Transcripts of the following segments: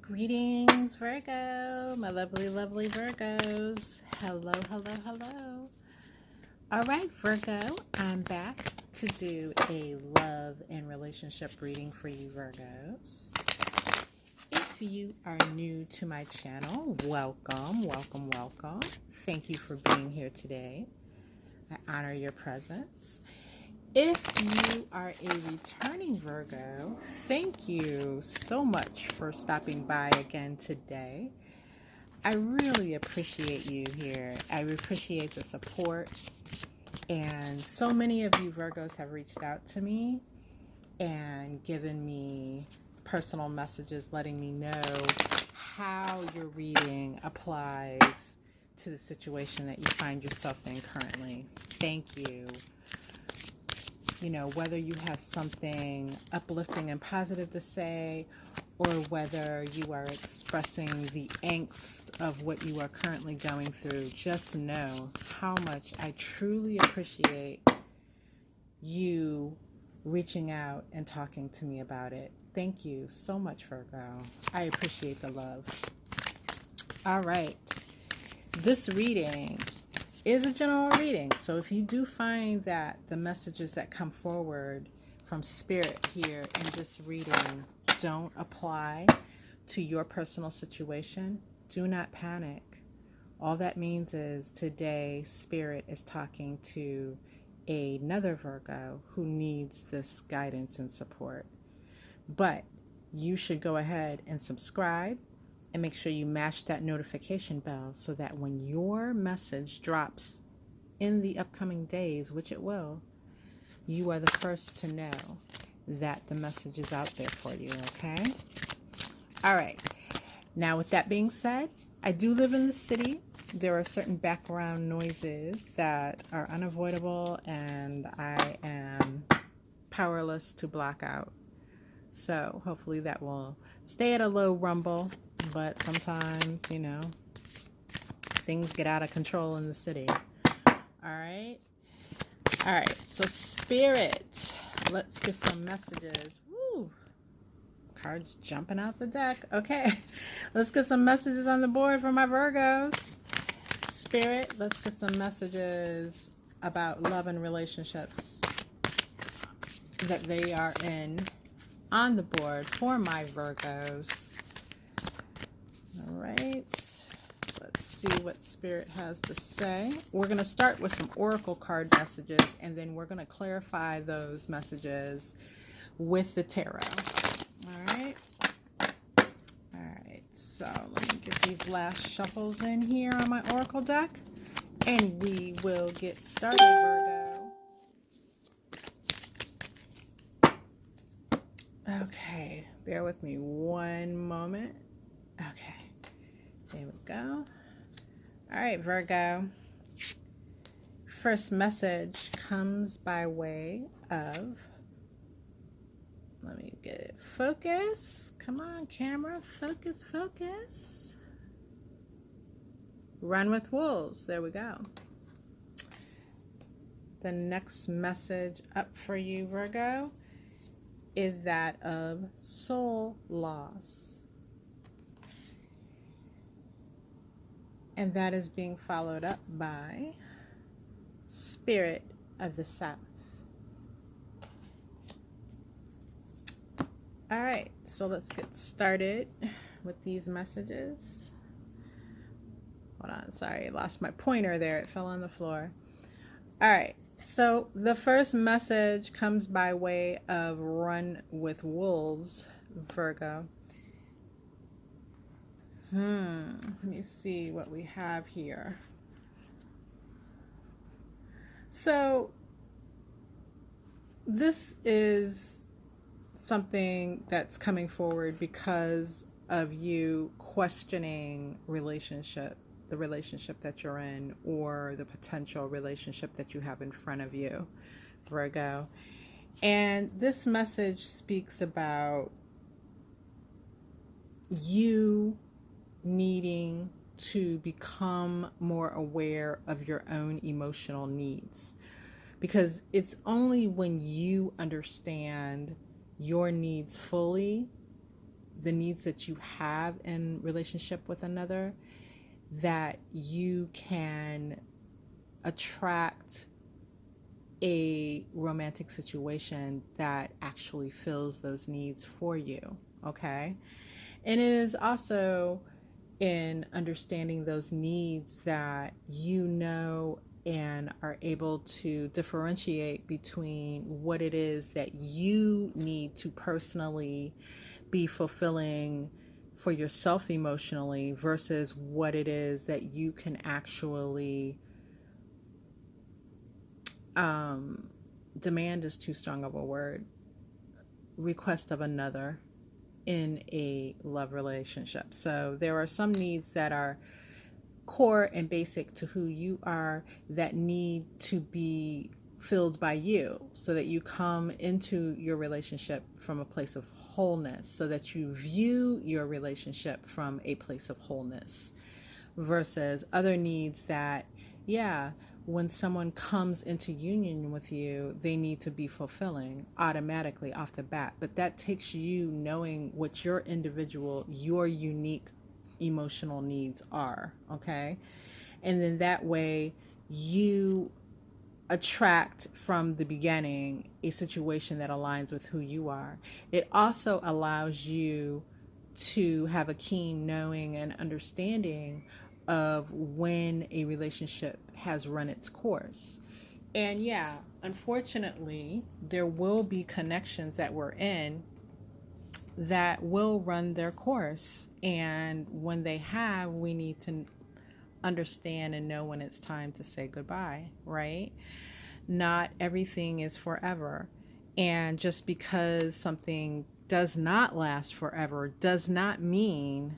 Greetings, Virgo, my lovely, lovely Virgos. Hello, hello, hello. All right, Virgo, I'm back to do a love and relationship reading for you, Virgos. If you are new to my channel, welcome, welcome, welcome. Thank you for being here today. I honor your presence. If you are a returning Virgo, thank you so much for stopping by again today. I really appreciate you here. I appreciate the support. And so many of you Virgos have reached out to me and given me personal messages letting me know how your reading applies to the situation that you find yourself in currently. Thank you. You know, whether you have something uplifting and positive to say, or whether you are expressing the angst of what you are currently going through, just know how much I truly appreciate you reaching out and talking to me about it. Thank you so much, Virgo. I appreciate the love. All right. This reading is a general reading. So if you do find that the messages that come forward from Spirit here in this reading don't apply to your personal situation, do not panic. All that means is today Spirit is talking to another Virgo who needs this guidance and support. But you should go ahead and subscribe and make sure you mash that notification bell so that when your message drops in the upcoming days, which it will, you are the first to know that the message is out there for you, okay? All right. Now, with that being said, I do live in the city. There are certain background noises that are unavoidable, and I am powerless to block out. So hopefully that will stay at a low rumble. But sometimes, you know, things get out of control in the city. All right. All right. So Spirit, let's get some messages. Woo. Cards jumping out the deck. Okay. Let's get some messages on the board for my Virgos. Spirit, let's get some messages about love and relationships that they are in on the board for my Virgos. All right, let's see what Spirit has to say. We're going to start with some oracle card messages, and then we're going to clarify those messages with the tarot. All right. All right, so let me get these last shuffles in here on my oracle deck, and we will get started, Virgo. Okay, bear with me one moment. Okay. There we go. All right, Virgo. First message comes by way of, let me get it. Focus. Come on, camera. Focus, focus. Run with wolves. There we go. The next message up for you, Virgo, is that of soul loss. And that is being followed up by Spirit of the South. All right, so let's get started with these messages. Hold on, sorry, I lost my pointer there. It fell on the floor. All right, so the first message comes by way of run with wolves, Virgo. Let me see what we have here. So this is something that's coming forward because of you questioning the relationship that you're in, or the potential relationship that you have in front of you, Virgo. And this message speaks about you needing to become more aware of your own emotional needs, because it's only when you understand your needs fully the needs that you have in relationship with another, that you can attract a romantic situation that actually fills those needs for you. Okay. And it is also in understanding those needs that you know and are able to differentiate between what it is that you need to personally be fulfilling for yourself emotionally versus what it is that you can actually demand is too strong of a word, request of another in a love relationship. So there are some needs that are core and basic to who you are that need to be filled by you so that you come into your relationship from a place of wholeness, so that you view your relationship from a place of wholeness versus other needs that, yeah, when someone comes into union with you, they need to be fulfilling automatically off the bat. But that takes you knowing what your individual, your unique emotional needs are, okay? And then that way you attract from the beginning a situation that aligns with who you are. It also allows you to have a keen knowing and understanding of when a relationship has run its course. And yeah, unfortunately, there will be connections that we're in that will run their course. And when they have, we need to understand and know when it's time to say goodbye, right? Not everything is forever. And just because something does not last forever does not mean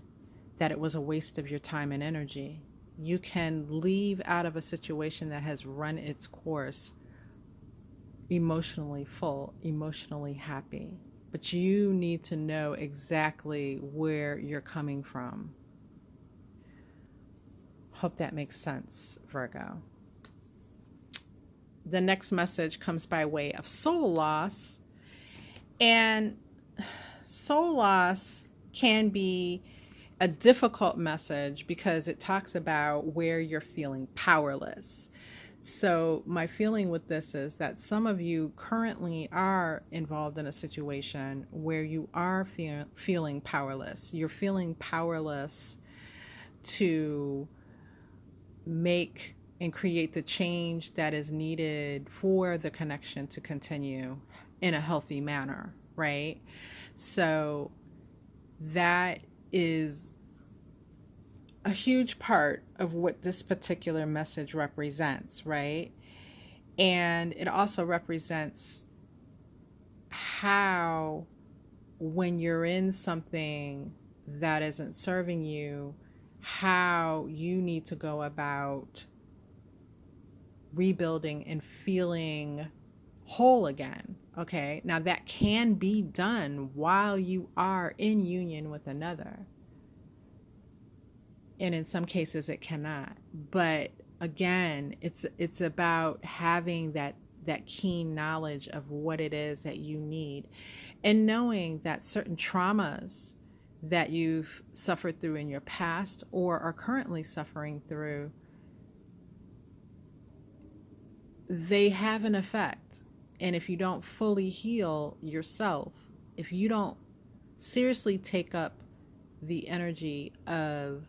that it was a waste of your time and energy. You can leave out of a situation that has run its course emotionally full, emotionally happy. But you need to know exactly where you're coming from. Hope that makes sense, Virgo. The next message comes by way of soul loss. And soul loss can be a difficult message because it talks about where you're feeling powerless. So my feeling with this is that some of you currently are involved in a situation where you are feeling powerless. You're feeling powerless to make and create the change that is needed for the connection to continue in a healthy manner, right? So that is a huge part of what this particular message represents, right? And it also represents how, when you're in something that isn't serving you, how you need to go about rebuilding and feeling whole again. Okay, now that can be done while you are in union with another. And in some cases it cannot. But again, it's about having that keen knowledge of what it is that you need, and knowing that certain traumas that you've suffered through in your past or are currently suffering through, they have an effect. And if you don't fully heal yourself, if you don't seriously take up the energy of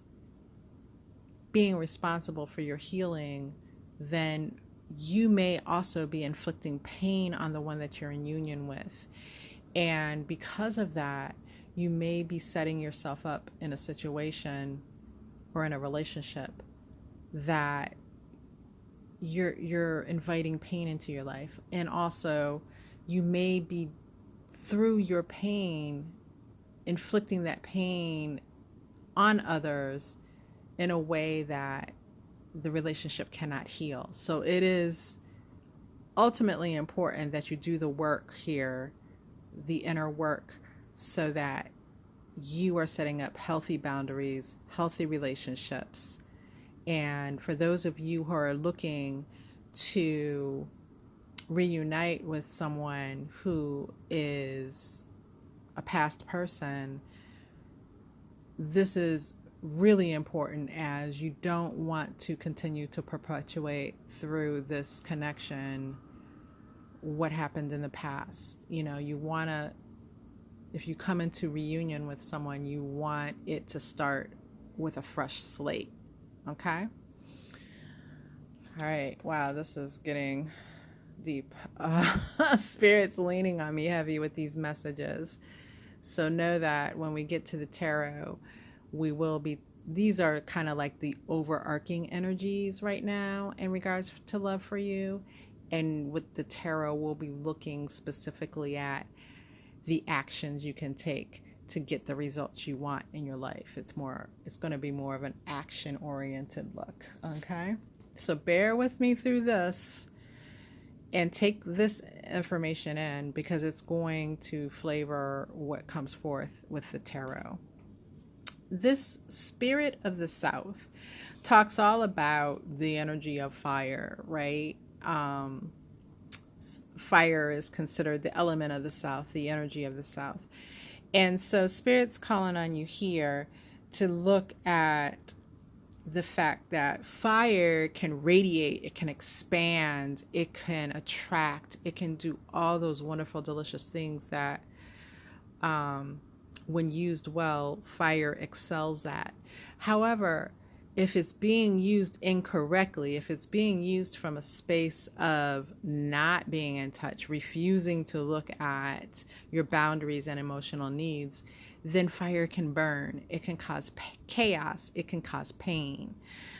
being responsible for your healing, then you may also be inflicting pain on the one that you're in union with. And because of that, you may be setting yourself up in a situation or in a relationship that you're inviting pain into your life. And also, you may be, through your pain, inflicting that pain on others in a way that the relationship cannot heal. So it is ultimately important that you do the work here, the inner work, so that you are setting up healthy boundaries, healthy relationships. And for those of you who are looking to reunite with someone who is a past person, this is really important, as you don't want to continue to perpetuate through this connection what happened in the past. You know, you want to, if you come into reunion with someone, you want it to start with a fresh slate. Okay? All right. Wow, this is getting deep. Spirit's leaning on me heavy with these messages. So know that when we get to the tarot, we will be, these are kind of like the overarching energies right now in regards to love for you. And with the tarot, we'll be looking specifically at the actions you can take to get the results you want in your life. It's going to be more of an action oriented look. Okay. So bear with me through this and take this information in, because it's going to flavor what comes forth with the tarot. This Spirit of the South talks all about the energy of fire, right? Fire is considered the element of the South, the energy of the South. And so Spirit's calling on you here to look at the fact that fire can radiate, it can expand, it can attract, it can do all those wonderful, delicious things that when used well, fire excels at. However, if it's being used incorrectly, if it's being used from a space of not being in touch, refusing to look at your boundaries and emotional needs, then fire can burn. It can cause chaos. It can cause pain.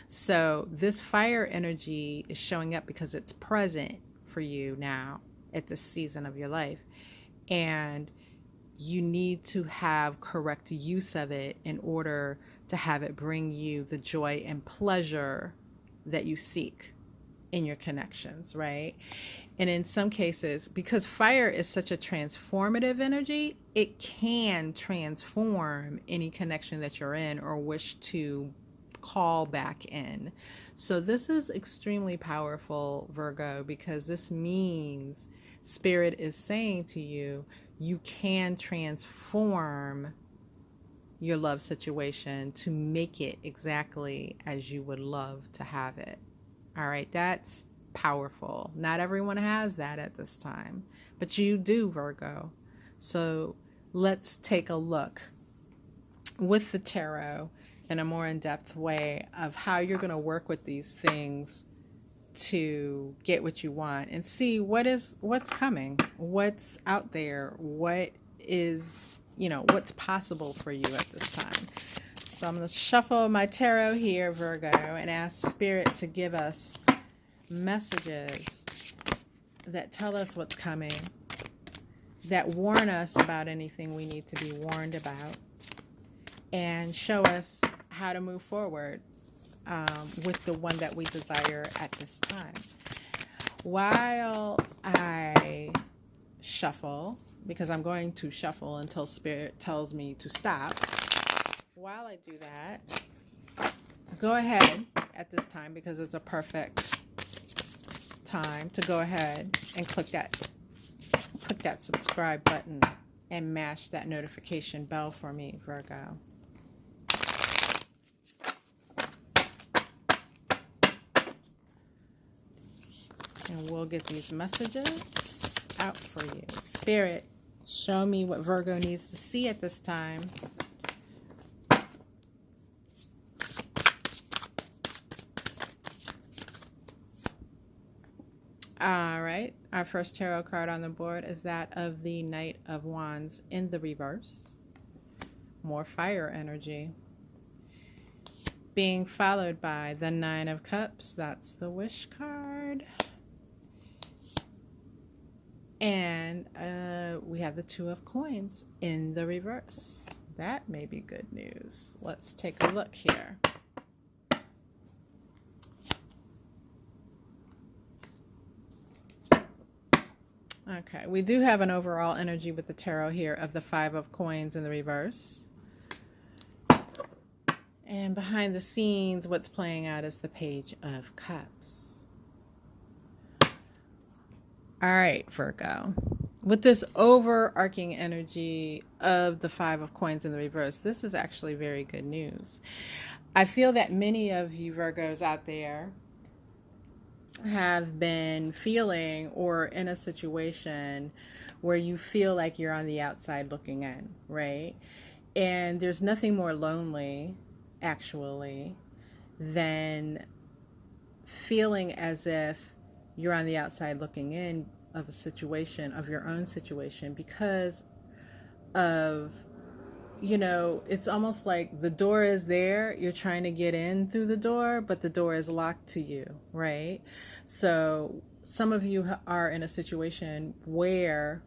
So this fire energy is showing up because it's present for you now at this season of your life. And you need to have correct use of it in order to have it bring you the joy and pleasure that you seek in your connections, right? And in some cases, because fire is such a transformative energy, it can transform any connection that you're in or wish to call back in. So this is extremely powerful, Virgo, because this means Spirit is saying to you, you can transform your love situation to make it exactly as you would love to have it. All right, that's powerful. Not everyone has that at this time, but you do, Virgo. So let's take a look with the tarot in a more in-depth way of how you're going to work with these things to get what you want, and see what's coming, what's out there, what is, what's possible for you at this time. So I'm going to shuffle my tarot here, Virgo, and ask Spirit to give us messages that tell us what's coming, that warn us about anything we need to be warned about, and show us how to move forward with the one that we desire at this time. While I shuffle, because I'm going to shuffle until Spirit tells me to stop, while I do that, go ahead at this time, because it's a perfect time to go ahead and click that subscribe button and mash that notification bell for me, Virgo. And we'll get these messages out for you. Spirit, show me what Virgo needs to see at this time. All right. Our first tarot card on the board is that of the Knight of Wands in the reverse. More fire energy. Being followed by the Nine of Cups. That's the Wish card. And we have the Two of Coins in the reverse. That may be good news. Let's take a look here. Okay, we do have an overall energy with the tarot here of the Five of Coins in the reverse. And behind the scenes, what's playing out is the Page of Cups. All right, Virgo. with this overarching energy of the Five of Coins in the reverse, this is actually very good news. I feel that many of you Virgos out there have been feeling or in a situation where you feel like you're on the outside looking in, right? And there's nothing more lonely, actually, than feeling as if you're on the outside looking in of a situation, of your own situation, because of, it's almost like the door is there, you're trying to get in through the door, but the door is locked to you, right? So some of you are in a situation where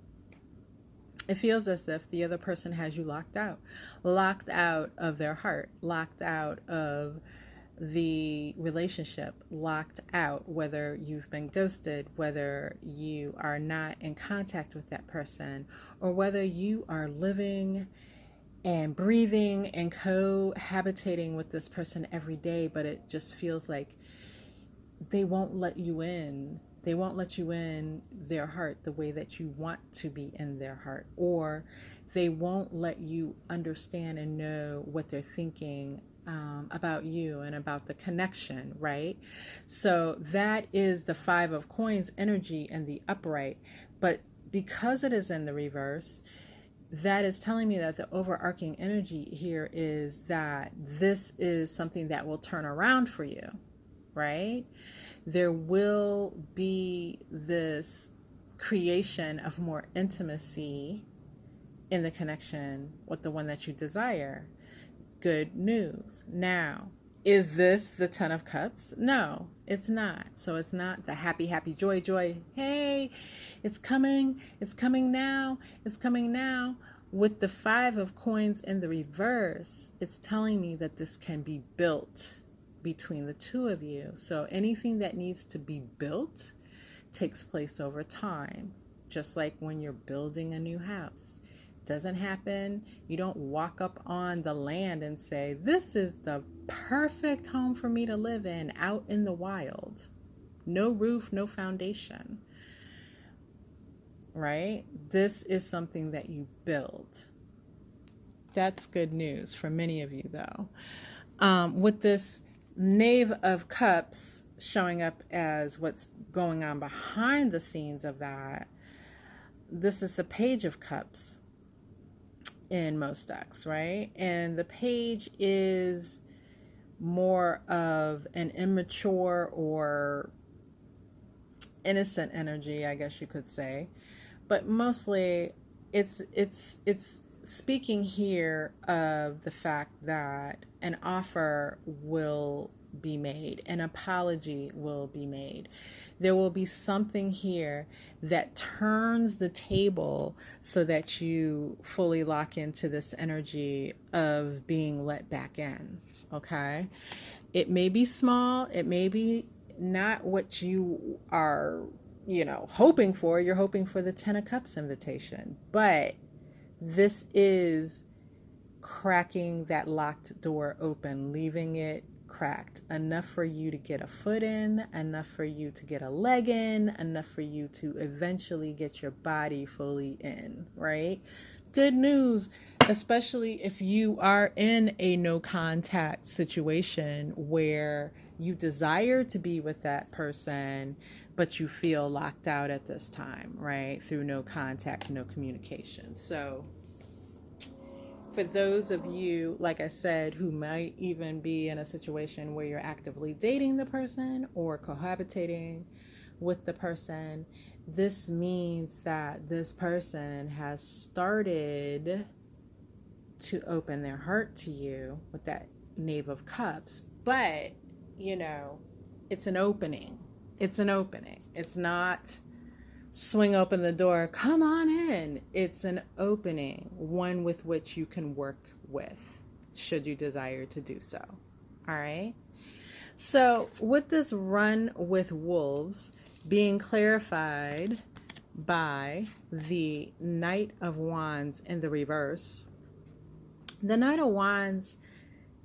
it feels as if the other person has you locked out of their heart, locked out of the relationship, locked out, whether you've been ghosted, whether you are not in contact with that person, or whether you are living and breathing and cohabitating with this person every day, but it just feels like they won't let you in. They won't let you in their heart the way that you want to be in their heart, or they won't let you understand and know what they're thinking about you and about the connection, right? So that is the Five of Coins energy in the upright. But because it is in the reverse, that is telling me that the overarching energy here is that this is something that will turn around for you, right? There will be this creation of more intimacy in the connection with the one that you desire. Good news. Now, is this the Ten of Cups? No, it's not. So it's not the happy, happy, joy, joy. Hey, it's coming now. It's coming now. With the Five of Coins in the reverse, it's telling me that this can be built between the two of you. So anything that needs to be built takes place over time, just like when you're building a new house. Doesn't happen. You don't walk up on the land and say, this is the perfect home for me to live in out in the wild. No roof, no foundation. Right? This is something that you build. That's good news for many of you, though. With this Knave of Cups showing up as what's going on behind the scenes of that, this is the Page of Cups in most decks, right? And the page is more of an immature or innocent energy, I guess you could say. But mostly it's speaking here of the fact that an offer will be made, an apology will be made. There will be something here that turns the table so that you fully lock into this energy of being let back in, okay? It may be small, it may be not what you are, hoping for. You're hoping for the Ten of Cups invitation, but this is cracking that locked door open, leaving it cracked enough for you to get a foot in, enough for you to get a leg in, enough for you to eventually get your body fully in, right? Good news, especially if you are in a no contact situation where you desire to be with that person, but you feel locked out at this time, right? Through no contact, no communication. So for those of you, like I said, who might even be in a situation where you're actively dating the person or cohabitating with the person, this means that this person has started to open their heart to you with that Knave of Cups. But, it's an opening. It's an opening. It's not swing open the door, come on in. It's an opening, one with which you can work with, should you desire to do so. All right. So with this run with wolves being clarified by the Knight of Wands in the reverse, the Knight of Wands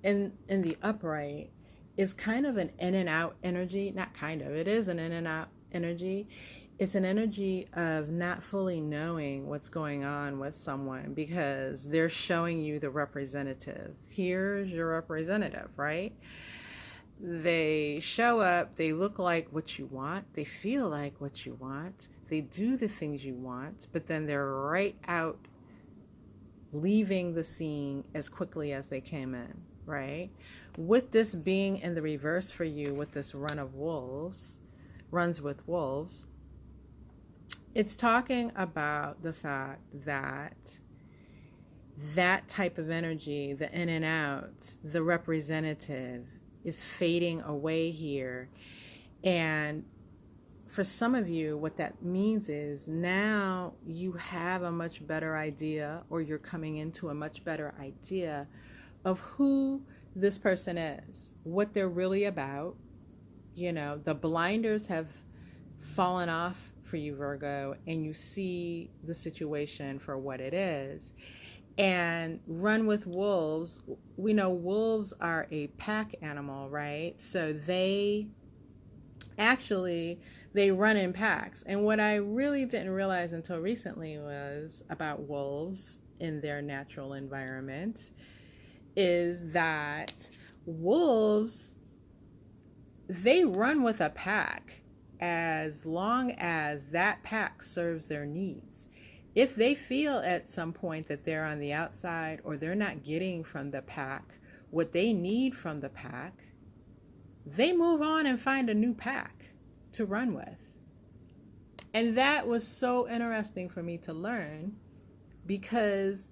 in the upright is kind of an in and out energy. Not kind of, it is an in and out energy. it's an energy of not fully knowing what's going on with someone because they're showing you the representative. Here's your representative, right? They show up, they look like what you want, they feel like what you want, they do the things you want, but then they're right out leaving the scene as quickly as they came in, right? With this being in the reverse for you, with this runs with wolves, it's talking about the fact that that type of energy, the in and out, the representative, is fading away here. And for some of you, what that means is now you have a much better idea, or you're coming into a much better idea of who this person is, what they're really about. You know, the blinders have fallen off for you, Virgo, and you see the situation for what it is. And run with wolves, we know wolves are a pack animal, right? So they run in packs. And what I really didn't realize until recently was about wolves in their natural environment is that wolves, they run with a pack as long as that pack serves their needs. If they feel at some point that they're on the outside or they're not getting from the pack what they need from the pack, they move on and find a new pack to run with. And that was so interesting for me to learn, because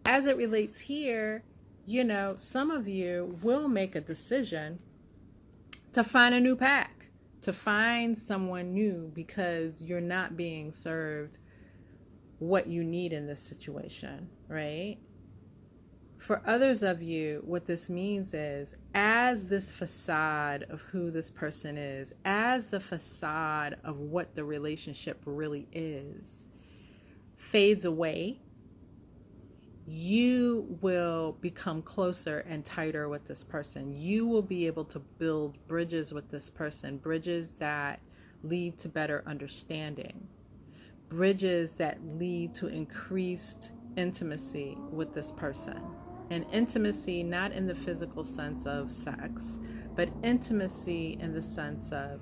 as it relates here, you know, some of you will make a decision to find a new pack, to find someone new, because you're not being served what you need in this situation, right? For others of you, what this means is, as this facade of who this person is, as the facade of what the relationship really is, fades away, you will become closer and tighter with this person. You will be able to build bridges with this person, bridges that lead to better understanding, bridges that lead to increased intimacy with this person. And intimacy not in the physical sense of sex, but intimacy in the sense of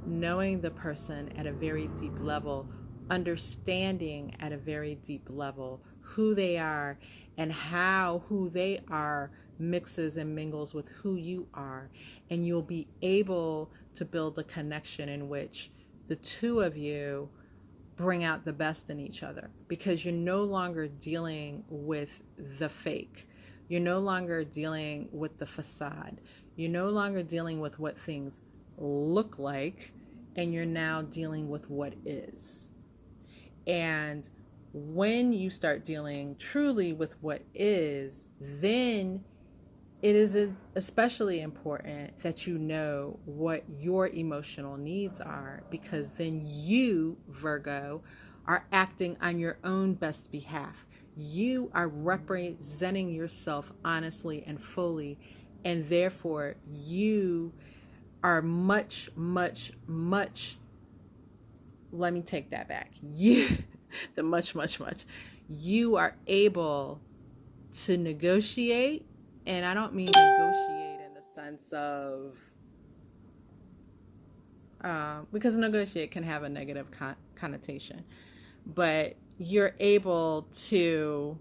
knowing the person at a very deep level, understanding at a very deep level who they are and how who they are mixes and mingles with who you are. And you'll be able to build a connection in which the two of you bring out the best in each other, because you're no longer dealing with the fake. You're no longer dealing with the facade. You're no longer dealing with what things look like, and you're now dealing with what is. And when you start dealing truly with what is, then it is especially important that you know what your emotional needs are, because then you, Virgo, are acting on your own best behalf. You are representing yourself honestly and fully, and therefore you are much, much, much, let me take that back. You are able to negotiate. And I don't mean negotiate in the sense of, because negotiate can have a negative connotation, but you're able to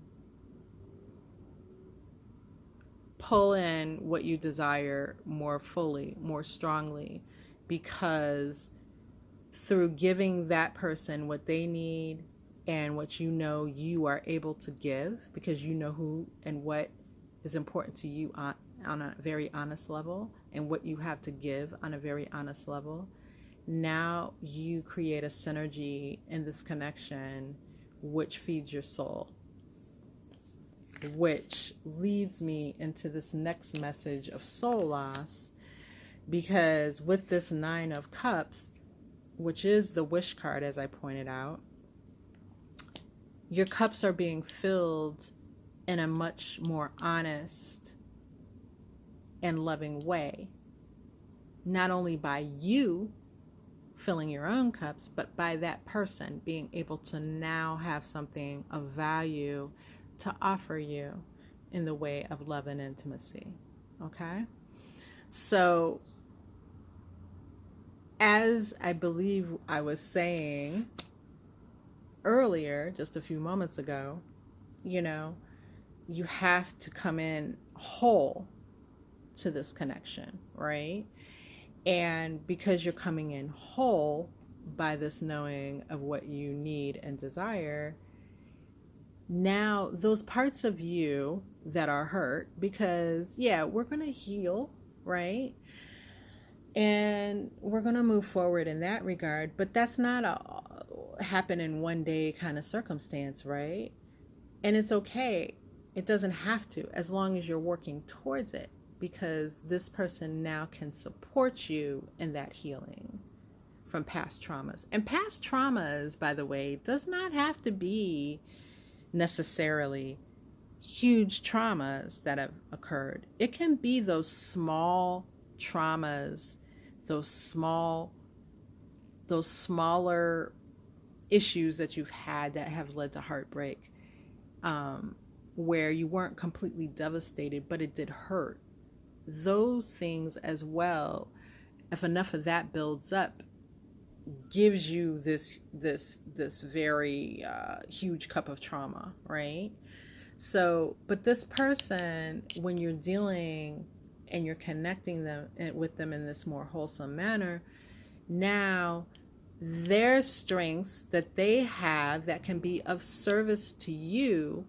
pull in what you desire more fully, more strongly, because through giving that person what they need and what you know you are able to give, because you know who and what is important to you on a very honest level, and what you have to give on a very honest level. Now you create a synergy in this connection which feeds your soul, which leads me into this next message of soul loss, because with this 9 of Cups, which is the wish card, as I pointed out, your cups are being filled in a much more honest and loving way, not only by you filling your own cups, but by that person being able to now have something of value to offer you in the way of love and intimacy. Okay? So, as I believe I was saying earlier, just a few moments ago, you know, you have to come in whole to this connection, right? And because you're coming in whole by this knowing of what you need and desire, now those parts of you that are hurt, because yeah, we're going to heal, right? And we're going to move forward in that regard, but that's not a happen in one day kind of circumstance, right? And it's okay. It doesn't have to, as long as you're working towards it, because this person now can support you in that healing from past traumas. And past traumas, by the way, does not have to be necessarily huge traumas that have occurred. It can be those small traumas, those smaller issues that you've had that have led to heartbreak, where you weren't completely devastated, but it did hurt. Those things as well, if enough of that builds up, gives you this very huge cup of trauma, right? So, but this person, when you're dealing and you're connecting them with them in this more wholesome manner, now their strengths that they have that can be of service to you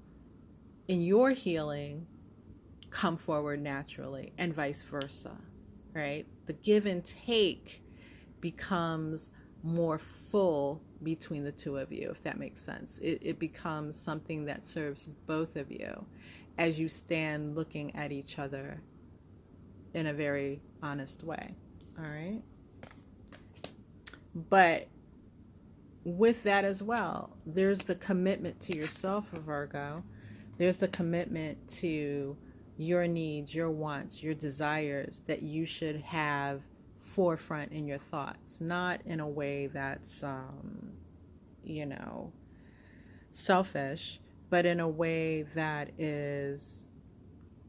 in your healing come forward naturally, and vice versa, right? The give and take becomes more full between the two of you, if that makes sense. It becomes something that serves both of you as you stand looking at each other in a very honest way. All right? But with that as well, there's the commitment to yourself, Virgo. There's the commitment to your needs, your wants, your desires that you should have forefront in your thoughts, not in a way that's, selfish, but in a way that is,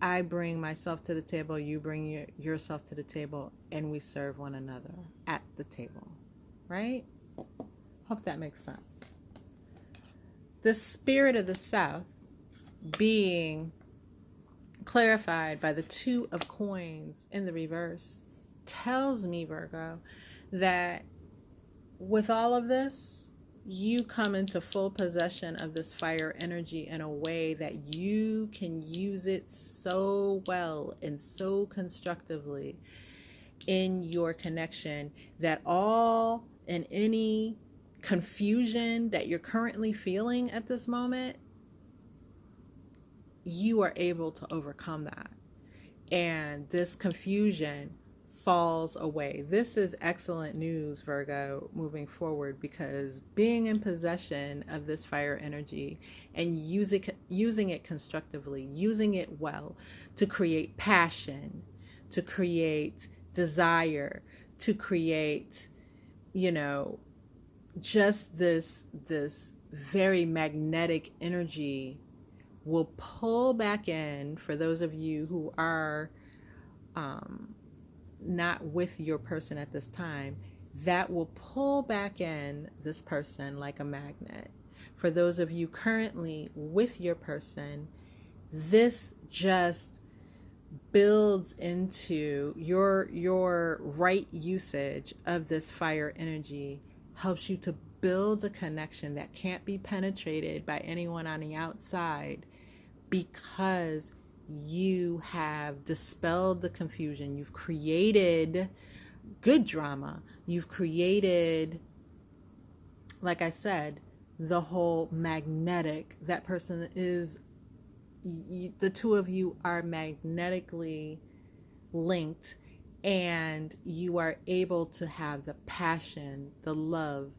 I bring myself to the table, you bring yourself to the table, and we serve one another at the table, right? Hope that makes sense. The spirit of the South being clarified by the Two of Coins in the reverse tells me, Virgo, that with all of this, you come into full possession of this fire energy in a way that you can use it so well and so constructively in your connection, that all and any confusion that you're currently feeling at this moment, you are able to overcome that. And this confusion falls away. This is excellent news, Virgo, moving forward, because being in possession of this fire energy and using it constructively, using it well to create passion, to create desire, to create, just this very magnetic energy will pull back in, for those of you who are not with your person at this time, that will pull back in this person like a magnet. For those of you currently with your person, this just builds into your right usage of this fire energy, helps you to build a connection that can't be penetrated by anyone on the outside, because you have dispelled the confusion. You've created good drama. You've created, like I said, the whole magnetic. That person is, the two of you are magnetically linked, and you are able to have the passion, the love,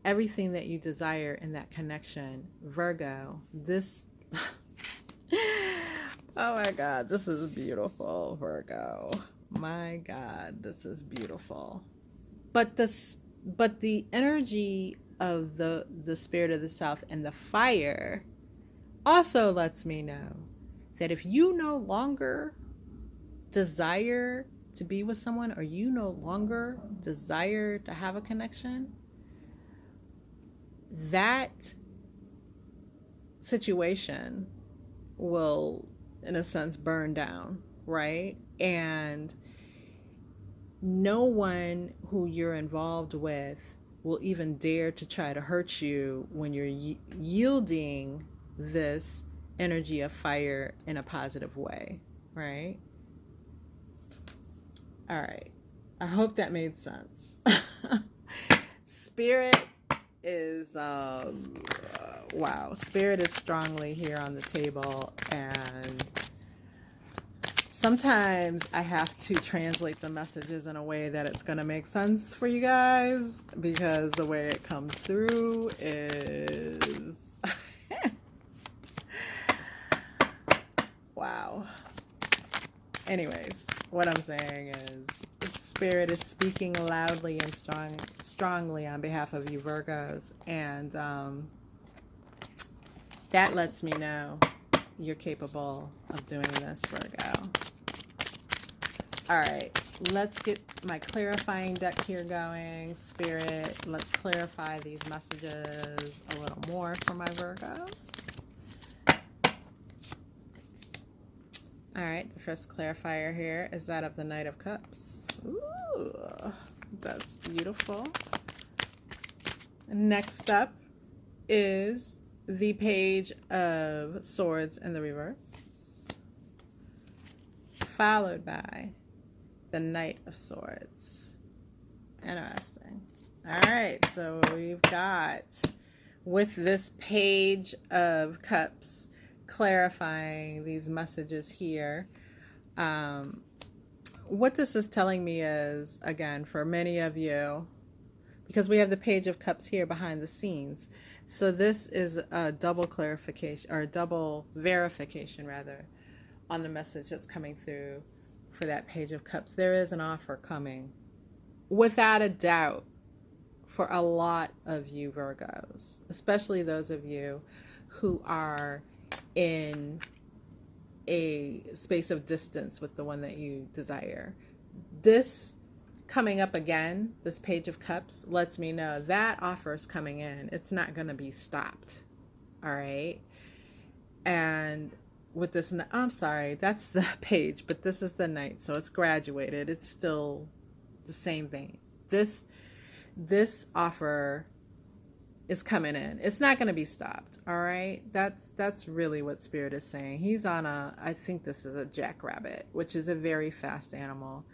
everything that you desire in that connection. Virgo, this... Oh my God, this is beautiful, Virgo. My God, this is beautiful. But But the energy of the spirit of the South and the fire also lets me know that if you no longer desire to be with someone, or you no longer desire to have a connection, that situation will, in a sense, burn down, right? And no one who you're involved with will even dare to try to hurt you when you're yielding this energy of fire in a positive way, right? All right. I hope that made sense. Spirit is, wow, Spirit is strongly here on the table, and sometimes I have to translate the messages in a way that it's going to make sense for you guys, because the way it comes through is wow. Anyways, what I'm saying is the Spirit is speaking loudly and strongly on behalf of you Virgos, and that lets me know you're capable of doing this, Virgo. All right, let's get my clarifying deck here going. Spirit, let's clarify these messages a little more for my Virgos. All right, the first clarifier here is that of the Knight of Cups. Ooh, that's beautiful. Next up is the Page of Swords in the reverse, followed by the Knight of Swords. Interesting. All right, so we've got, with this Page of Cups, clarifying these messages here. What this is telling me is, again, for many of you, because we have the Page of Cups here behind the scenes, so this is a double clarification, or a double verification rather, on the message that's coming through for that Page of Cups. There is an offer coming, without a doubt, for a lot of you Virgos, especially those of you who are in a space of distance with the one that you desire. This coming up again, this Page of Cups, lets me know that offer is coming in. It's not going to be stopped. All right. And with this, I'm sorry, that's the Page, but this is the Knight, so it's graduated. It's still the same vein. This offer is coming in. It's not going to be stopped. All right. That's really what Spirit is saying. He's on I think this is a jackrabbit, which is a very fast animal.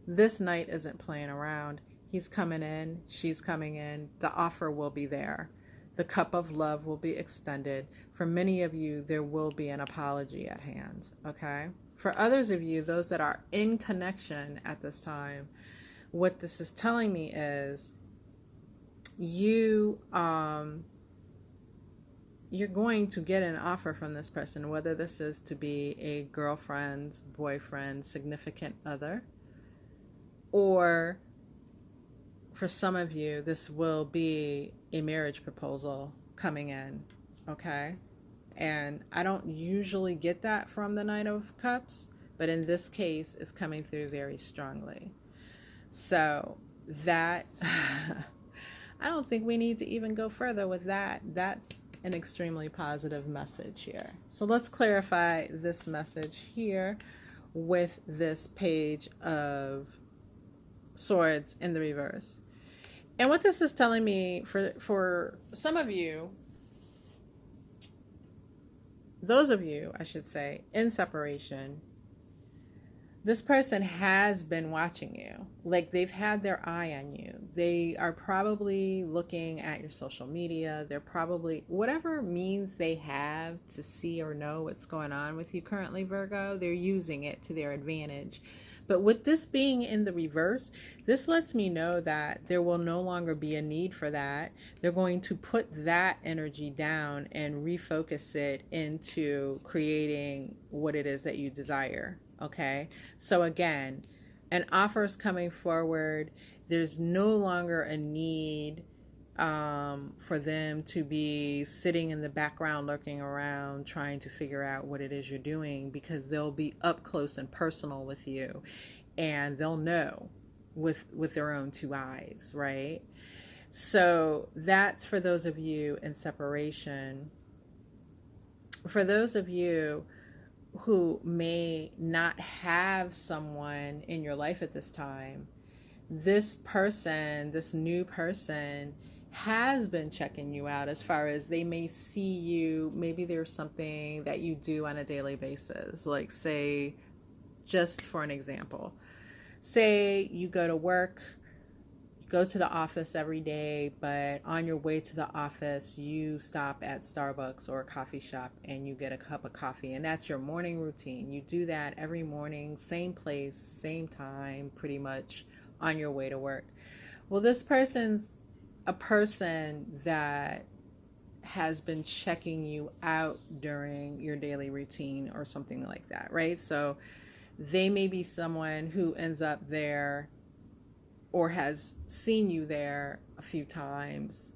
This Knight isn't playing around. He's coming in. She's coming in. The offer will be there. The cup of love will be extended. For many of you, there will be an apology at hand. Okay. For others of you, those that are in connection at this time, what this is telling me is, you're going to get an offer from this person, whether this is to be a girlfriend, boyfriend, significant other, or for some of you, this will be a marriage proposal coming in, okay? And I don't usually get that from the Knight of Cups, but in this case, it's coming through very strongly. So that... I don't think we need to even go further with that. That's an extremely positive message here. So let's clarify this message here with this Page of Swords in the reverse. And what this is telling me, for some of you, those of you, I should say, in separation, this person has been watching you. Like, they've had their eye on you. They are probably looking at your social media. They're probably, whatever means they have to see or know what's going on with you currently, Virgo, they're using it to their advantage. But with this being in the reverse, this lets me know that there will no longer be a need for that. They're going to put that energy down and refocus it into creating what it is that you desire. Okay, so again, An offer is coming forward. There's no longer a need for them to be sitting in the background, lurking around, trying to figure out what it is you're doing, because they'll be up close and personal with you, and they'll know with their own two eyes, right? So that's for those of you in separation. For those of you who may not have someone in your life at this time, this person, this new person, has been checking you out, as far as they may see you. Maybe there's something that you do on a daily basis. Like, say, just for an example, say you go to work, go to the office every day, but on your way to the office, you stop at Starbucks or a coffee shop and you get a cup of coffee. And that's your morning routine. You do that every morning, same place, same time, pretty much, on your way to work. Well, this person's a person that has been checking you out during your daily routine or something like that, right? So they may be someone who ends up there or has seen you there a few times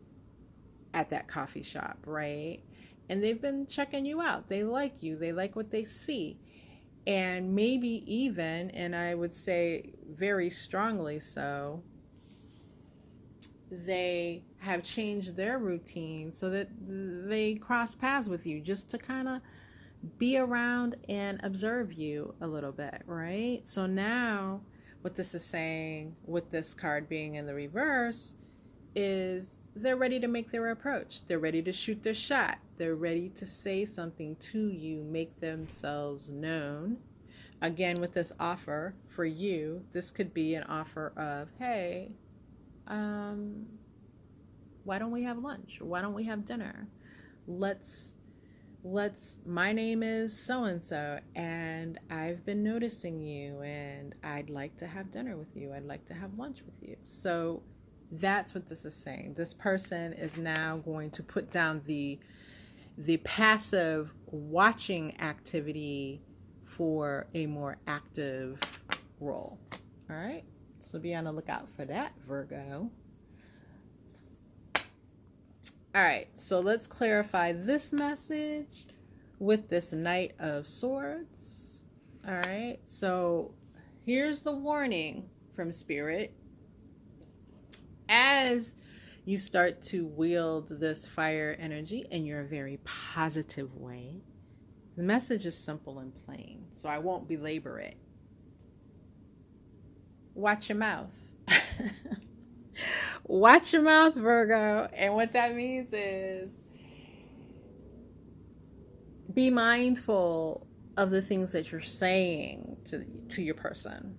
at that coffee shop, right? And they've been checking you out. They like you. They like what they see. And maybe even, and I would say very strongly so, they have changed their routine so that they cross paths with you, just to kind of be around and observe you a little bit, right? So now what this is saying, with this card being in the reverse, is they're ready to make their approach. They're ready to shoot their shot. They're ready to say something to you, make themselves known. Again, with this offer for you, this could be an offer of, hey, why don't we have lunch? Why don't we have dinner? Let's my name is so and so, and I've been noticing you, and I'd like to have dinner with you. I'd like to have lunch with you. So that's what this is saying. This person is now going to put down the passive watching activity for a more active role. All right, so be on the lookout for that, Virgo. All right, so let's clarify this message with this Knight of Swords. All right, so here's the warning from Spirit. As you start to wield this fire energy in your very positive way, the message is simple and plain, so I won't belabor it. Watch your mouth. Watch your mouth, Virgo. And what that means is be mindful of the things that you're saying to your person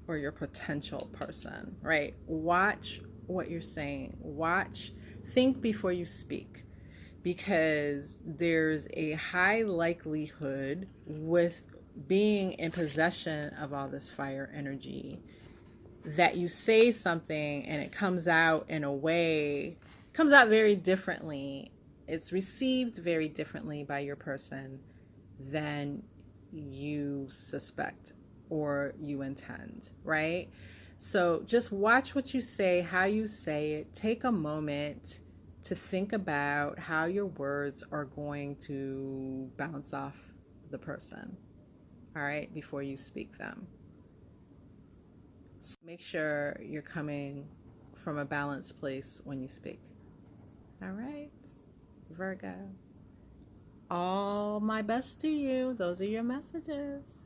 or your potential person, right? Watch what you're saying. Think before you speak, because there's a high likelihood with being in possession of all this fire energy that you say something and it comes out in a way, comes out very differently. It's received very differently by your person than you suspect or you intend, right? So just watch what you say, how you say it. Take a moment to think about how your words are going to bounce off the person, all right, before you speak them. Make sure you're coming from a balanced place when you speak. All right, Virgo. All my best to you. Those are your messages.